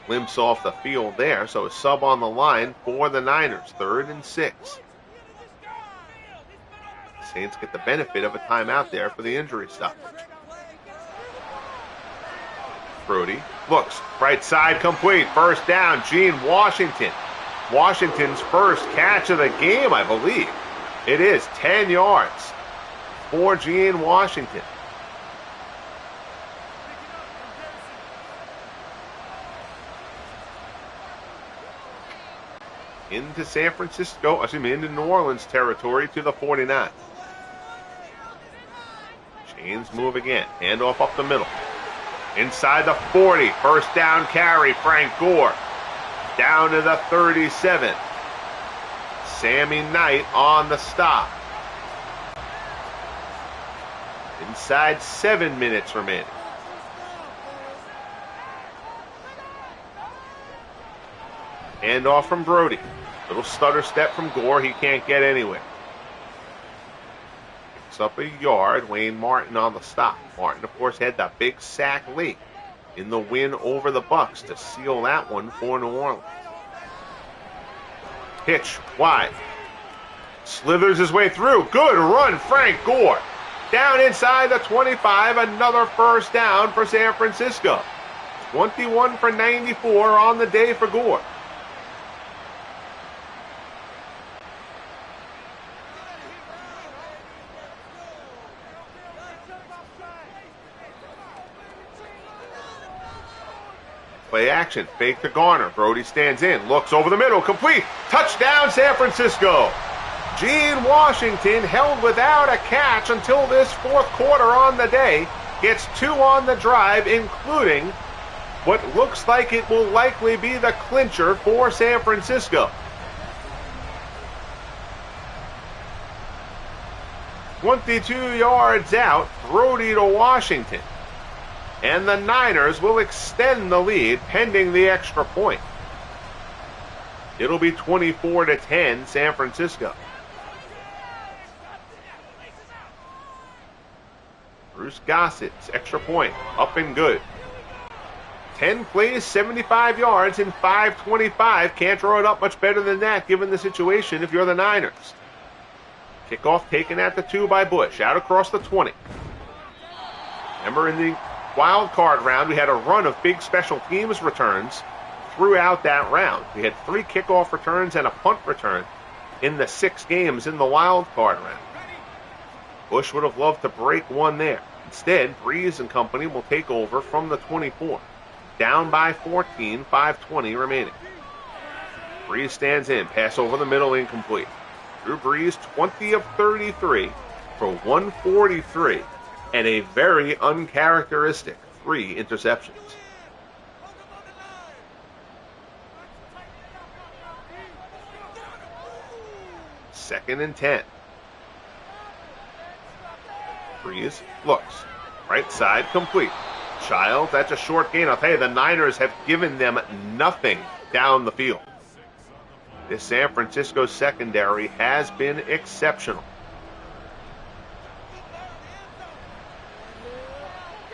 Speaker 1: Limps off the field there. So a sub on the line for the Niners. 3rd and 6. Saints get the benefit of a timeout there for the injury stoppage. Brodie looks. Right side complete. 1st down. Gene Washington. Washington's first catch of the game, I believe. It is 10 yards for Gene Washington. Into San Francisco, into New Orleans territory to the 49. Chains move again. Handoff up the middle. Inside the 40. 1st down carry. Frank Gore. Down to the 37. Sammy Knight on the stop. Inside 7 minutes remaining. Handoff from Brodie. Little stutter step from Gore. He can't get anywhere. Picks up a yard. Wayne Martin on the stop. Martin, of course, had that big sack late in the win over the Bucs to seal that one for New Orleans. Pitch wide. Slithers his way through. Good run, Frank Gore. Down inside the 25. Another first down for San Francisco. 21 for 94 on the day for Gore. Play action, fake to Garner. Brodie stands in, looks over the middle, complete. Touchdown, San Francisco. Gene Washington held without a catch until this fourth quarter on the day. Gets 2 on the drive, including what looks like it will likely be the clincher for San Francisco. 22 yards out, Brodie to Washington. And the Niners will extend the lead pending the extra point. It'll be 24-10 San Francisco. Bruce Gossett's extra point, up and good. 10 plays, 75 yards, and 5:25. Can't draw it up much better than that given the situation if you're the Niners. Kickoff taken at the 2 by Bush, out across the 20. Remember in the wild card round, we had a run of big special teams returns throughout that round. We had 3 kickoff returns and a punt return in the 6 games in the wild card round. Bush would have loved to break one there. Instead, Brees and company will take over from the 24. Down by 14, 5:20 remaining. Brees stands in, pass over the middle, incomplete. Drew Brees, 20 of 33 for 143. And a very uncharacteristic 3 interceptions. Second and 10. Brees looks. Right side complete. Child, that's a short gain. I'll tell you, the Niners have given them nothing down the field. This San Francisco secondary has been exceptional.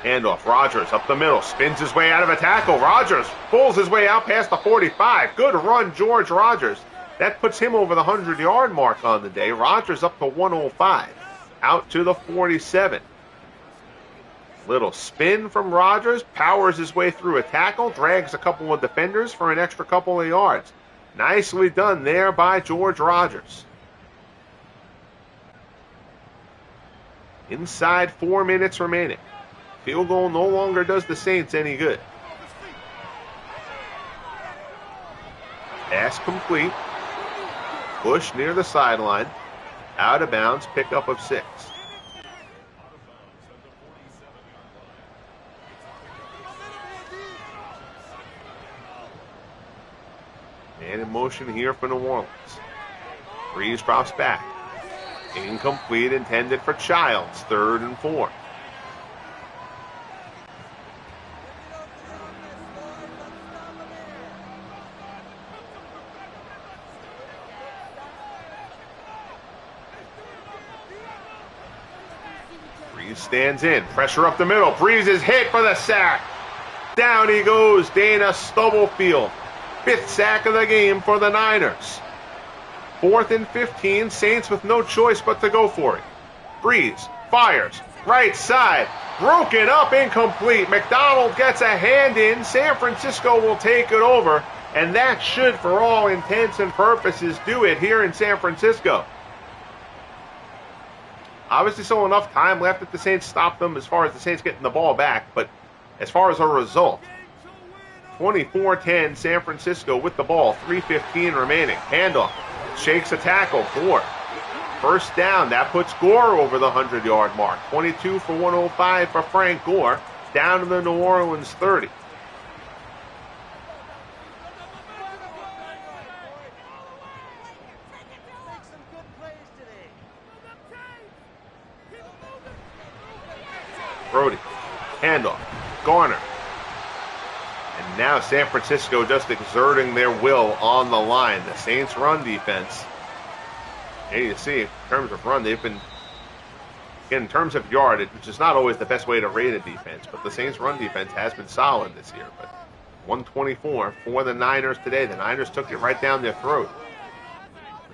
Speaker 1: Handoff, Rodgers up the middle, spins his way out of a tackle. Rodgers pulls his way out past the 45. Good run, George Rodgers. That puts him over the 100-yard mark on the day. Rodgers up to 105, out to the 47. Little spin from Rodgers, powers his way through a tackle, drags a couple of defenders for an extra couple of yards. Nicely done there by George Rodgers. Inside 4 minutes remaining. Field goal no longer does the Saints any good. Pass complete. Bush near the sideline. Out of bounds, pickup of 6. Man in motion here for New Orleans. Brees drops back. Incomplete, intended for Childs. 3rd and 4. Stands in, pressure up the middle. Brees is hit for the sack. Down he goes, Dana Stubblefield. 5th sack of the game for the Niners. 4th and 15, Saints with no choice but to go for it. Brees fires, right side, broken up, incomplete. McDonald gets a hand in. San Francisco will take it over, and that should, for all intents and purposes, do it here in San Francisco. Obviously, still enough time left that the Saints stop them as far as the Saints getting the ball back. But as far as a result, 24-10 San Francisco with the ball, 3:15 remaining. Handoff, shakes a tackle, Gore. First down, that puts Gore over the 100-yard mark. 22 for 105 for Frank Gore, down to the New Orleans 30. Brodie, handoff, Garner. And now San Francisco just exerting their will on the line. The Saints' run defense, and you see, in terms of run, they've been Again, in terms of yardage, which is not always the best way to rate a defense, but the Saints' run defense has been solid this year. But 124 for the Niners today. The Niners took it right down their throat,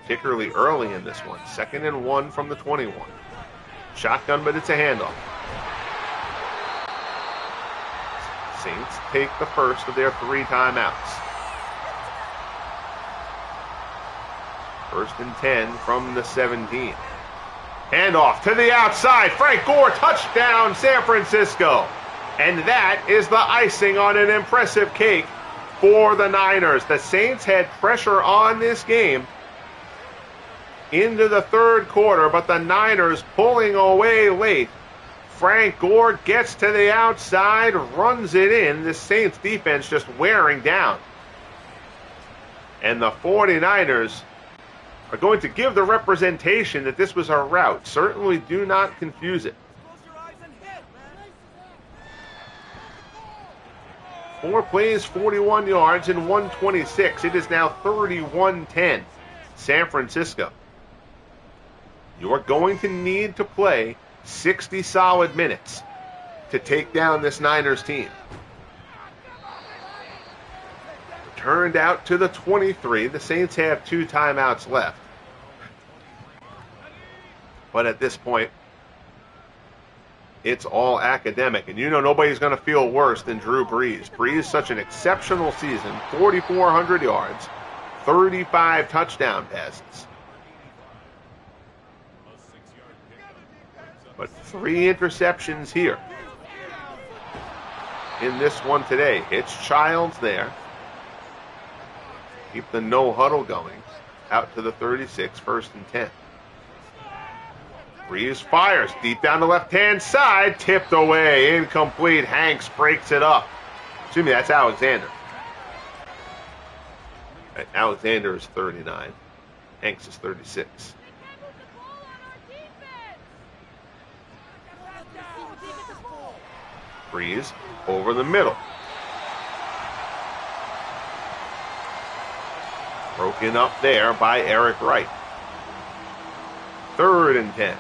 Speaker 1: particularly early in this one. 2nd and 1 from the 21. Shotgun, but it's a handoff. Saints take the first of their 3 timeouts. 1st and 10 from the 17. Handoff to the outside. Frank Gore, touchdown, San Francisco. And that is the icing on an impressive cake for the Niners. The Saints had pressure on this game into the 3rd quarter, but the Niners pulling away late. Frank Gore gets to the outside, runs it in. The Saints defense just wearing down. And the 49ers are going to give the representation that this was a rout. Certainly do not confuse it. 4 plays, 41 yards, and 126. It is now 31-10, San Francisco. You're going to need to play 60 solid minutes to take down this Niners team. Turned out to the 23. The Saints have 2 timeouts left. But at this point, it's all academic. And you know nobody's going to feel worse than Drew Brees. Brees, such an exceptional season, 4,400 yards, 35 touchdown passes. But 3 interceptions here in this one today. It's Childs there. Keep the no huddle going. Out to the 36, 1st and 10. Brees fires deep down the left-hand side. Tipped away. Incomplete. Hanks breaks it up. Excuse me, that's Alexander. Right, Alexander is 39. Hanks is 36. Brees over the middle. Broken up there by Eric Wright. 3rd and 10.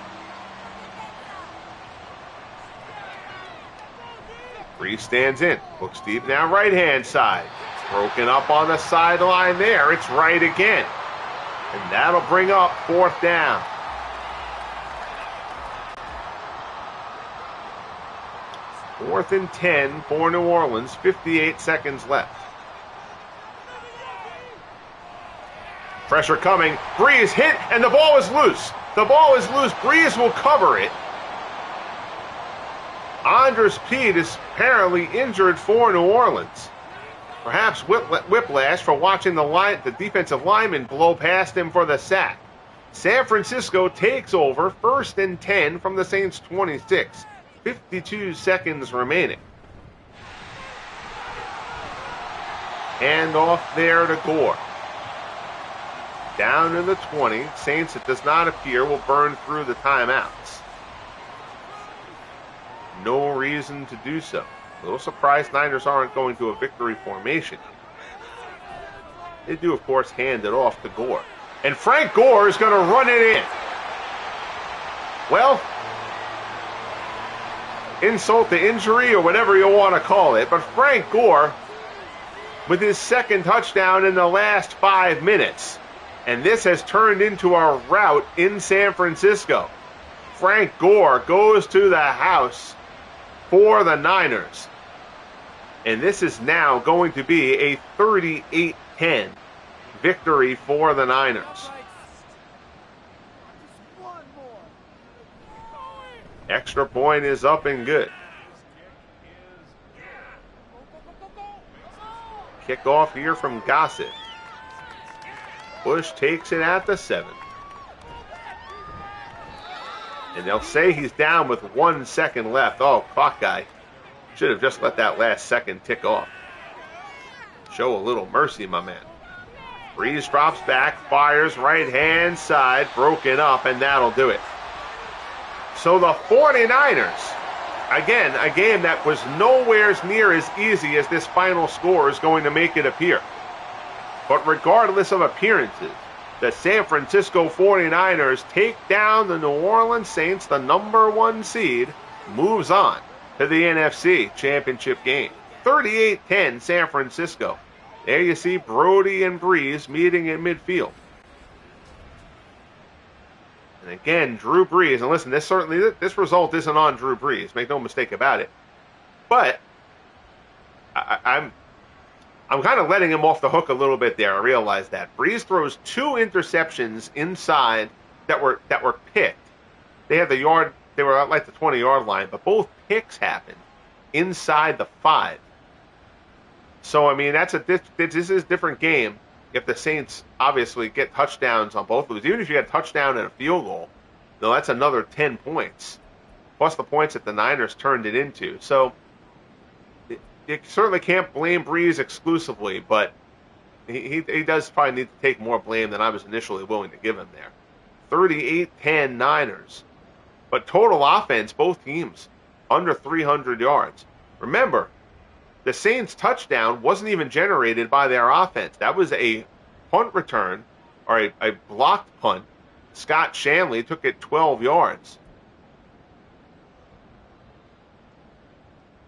Speaker 1: Brees stands in. Looks deep now, right-hand side. Broken up on the sideline there. It's Wright again. And that'll bring up 4th down. Fourth and 10 for New Orleans. 58 seconds left. Pressure coming. Brees hit, and the ball is loose. The ball is loose. Brees will cover it. Andres Pete is apparently injured for New Orleans. Perhaps whiplash for watching the defensive lineman blow past him for the sack. San Francisco takes over, 1st and 10 from the Saints' 26. 52 seconds remaining. Hand off there to Gore. Down to the 20. Saints, it does not appear, will burn through the timeouts. No reason to do so. A little surprised Niners aren't going to a victory formation. They do, of course, hand it off to Gore. And Frank Gore is going to run it in. Well, insult to injury or whatever you want to call it, but Frank Gore with his 2nd touchdown in the last 5 minutes. And this has turned into a rout in San Francisco. Frank Gore goes to the house for the Niners. And this is now going to be a 38-10 victory for the Niners. Extra point is up and good. Kickoff here from Gossett. Bush takes it at the 7. And they'll say he's down with 1 second left. Oh, clock guy. Should have just let that last second tick off. Show a little mercy, my man. Brees drops back, fires right-hand side, broken up, and that'll do it. So the 49ers, again, a game that was nowhere near as easy as this final score is going to make it appear. But regardless of appearances, The San Francisco 49ers take down the New Orleans Saints, the number 1 seed, moves on to the NFC Championship game. 38-10 San Francisco. There you see Brodie and Brees meeting in midfield. And again, Drew Brees, and listen, this result isn't on Drew Brees, make no mistake about it. But I'm kind of letting him off the hook a little bit there. I realize that. Brees throws 2 interceptions inside that were picked. They were at like the 20-yard line, but both picks happened inside the 5. So I mean, this is a different game if the Saints obviously get touchdowns on both of those. Even if you get a touchdown and a field goal, that's another 10 points, plus the points that the Niners turned it into. So you certainly can't blame Brees exclusively, but he does probably need to take more blame than I was initially willing to give him there. 38-10 Niners. But total offense, both teams, under 300 yards. Remember, the Saints' touchdown wasn't even generated by their offense. That was a punt return, or a blocked punt. Scott Shanley took it 12 yards.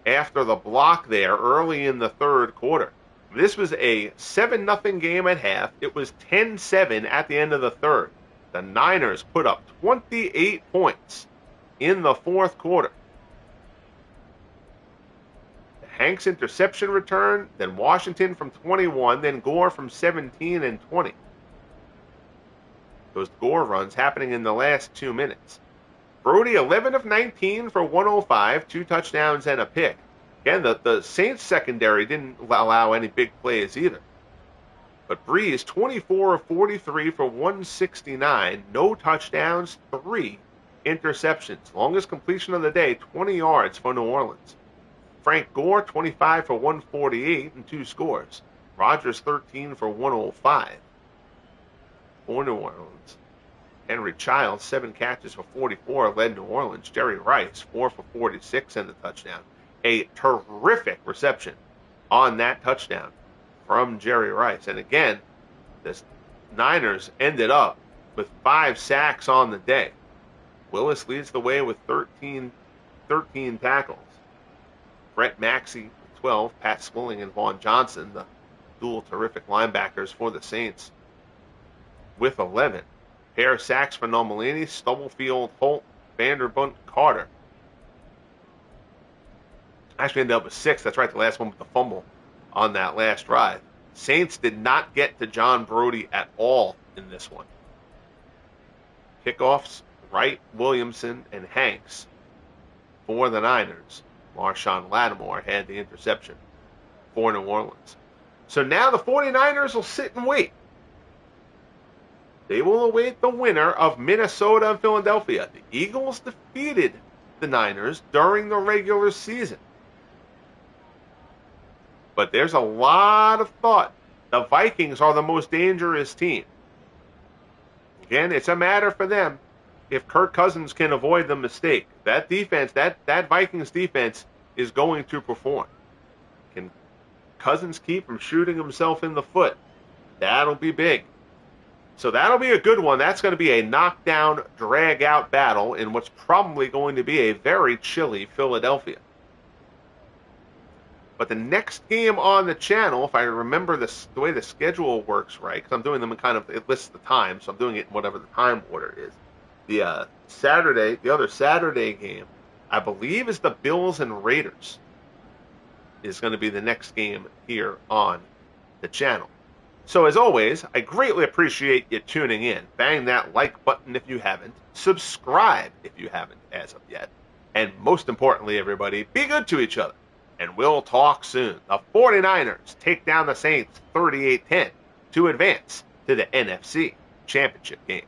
Speaker 1: After the block there early in the third quarter. This was a 7-0 game at half. It was 10-7 at the end of the third. The Niners put up 28 points in the fourth quarter. Hank's interception return, then Washington from 21, then Gore from 17 and 20. Those Gore runs happening in the last 2 minutes. Brodie 11 of 19 for 105, 2 touchdowns and a pick. Again, the Saints secondary didn't allow any big plays either. But Brees 24 of 43 for 169, no touchdowns, 3 interceptions. Longest completion of the day, 20 yards for New Orleans. Frank Gore, 25 for 148 and 2 scores. Rodgers, 13 for 105 for New Orleans. Henry Childs, 7 catches for 44, led New Orleans. Jerry Rice, 4 for 46 and the touchdown. A terrific reception on that touchdown from Jerry Rice. And again, the Niners ended up with 5 sacks on the day. Willis leads the way with 13 tackles. Brett Maxey, 12, Pat Swilling and Vaughn Johnson, the dual terrific linebackers for the Saints, with 11. Pair of sacks for Nomalini, Stubblefield, Holt, Vanderbunt, Carter. Actually ended up with 6. That's right, the last one with the fumble on that last drive. Saints did not get to John Brodie at all in this one. Kickoffs, Wright, Williamson, and Hanks for the Niners. Marshawn Lattimore had the interception for New Orleans. So now the 49ers will sit and wait. They will await the winner of Minnesota and Philadelphia. The Eagles defeated the Niners during the regular season. But there's a lot of thought. The Vikings are the most dangerous team. Again, it's a matter for them if Kirk Cousins can avoid the mistake. That defense, that Vikings defense is going to perform. Can Cousins keep from shooting himself in the foot? That'll be big. So that'll be a good one. That's going to be a knockdown, drag-out battle in what's probably going to be a very chilly Philadelphia. But the next game on the channel, if I remember the way the schedule works right, because I'm doing them in kind of, it lists the time, so I'm doing it in whatever the time order is. The other Saturday game, I believe, is the Bills and Raiders. Is going to be the next game here on the channel. So as always, I greatly appreciate you tuning in. Bang that like button if you haven't. Subscribe if you haven't as of yet. And most importantly, everybody, be good to each other. And we'll talk soon. The 49ers take down the Saints 38-10 to advance to the NFC Championship game.